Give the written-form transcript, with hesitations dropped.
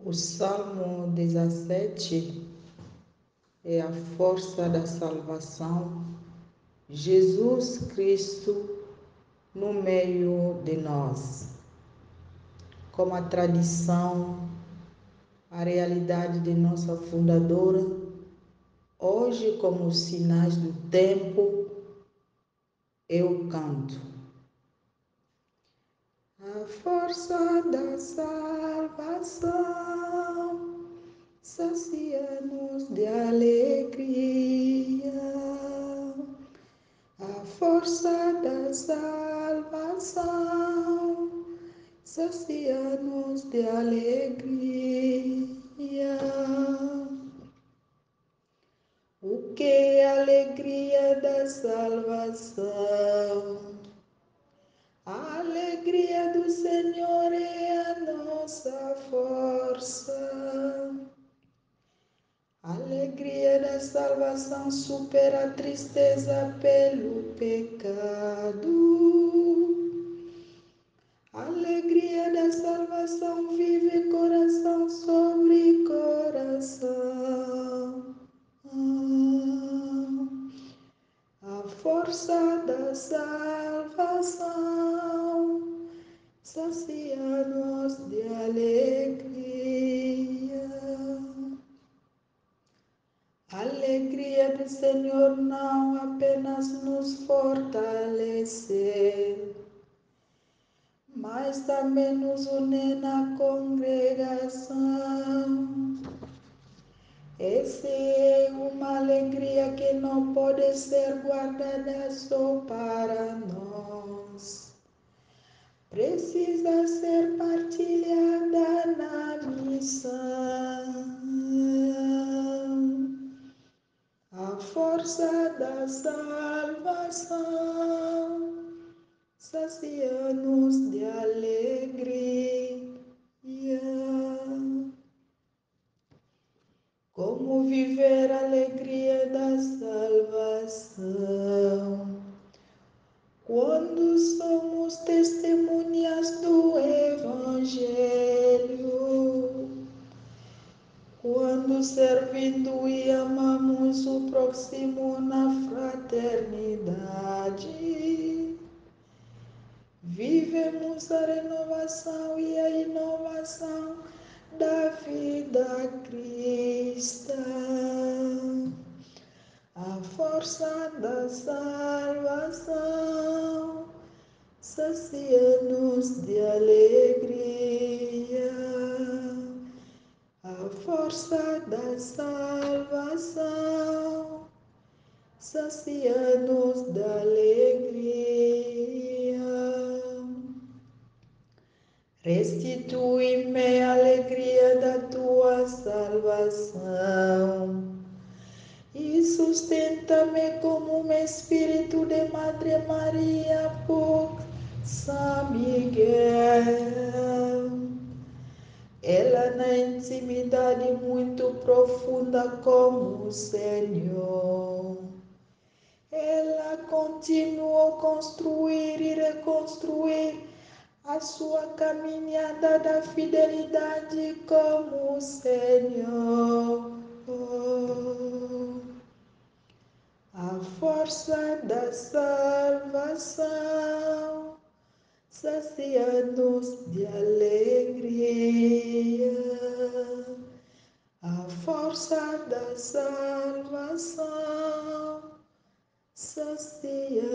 O Salmo 17 é a força da salvação, Jesus Cristo no meio de nós. Como a tradição, a realidade de nossa fundadora, hoje, como os sinais do tempo, eu canto. A força da salvação sacia-nos de alegria. A força da salvação sacia-nos de alegria. O que é a alegria da salvação? A alegria do Senhor é a nossa força. A alegria da salvação supera a tristeza pelo pecado. A alegria da salvação vive coração sobre coração. A força da salvação sacia-nos de alegria. A alegria do Senhor não apenas nos fortalece, mas também nos une na congregação. Essa é uma alegria que não pode ser guardada só para nós. Precisa ser partilhada na missão. A força da salvação sacia-nos de alegria. Como viver a alegria da salvação? Quando somos testemunhas do Evangelho, quando servindo e amamos o próximo na fraternidade, vivemos a renovação e a inovação da vida cristã. A força da salvação sacia-nos de alegria. A força da salvação sacia-nos de alegria. Restitui-me a alegria da tua salvação e sustenta-me como um espírito de Madre Maria por São Miguel. Ela na intimidade muito profunda como o Senhor. Ela continuou a construir e reconstruir a sua caminhada da fidelidade como o Senhor. A força da salvação sacia-nos de alegria. A força da salvação sacia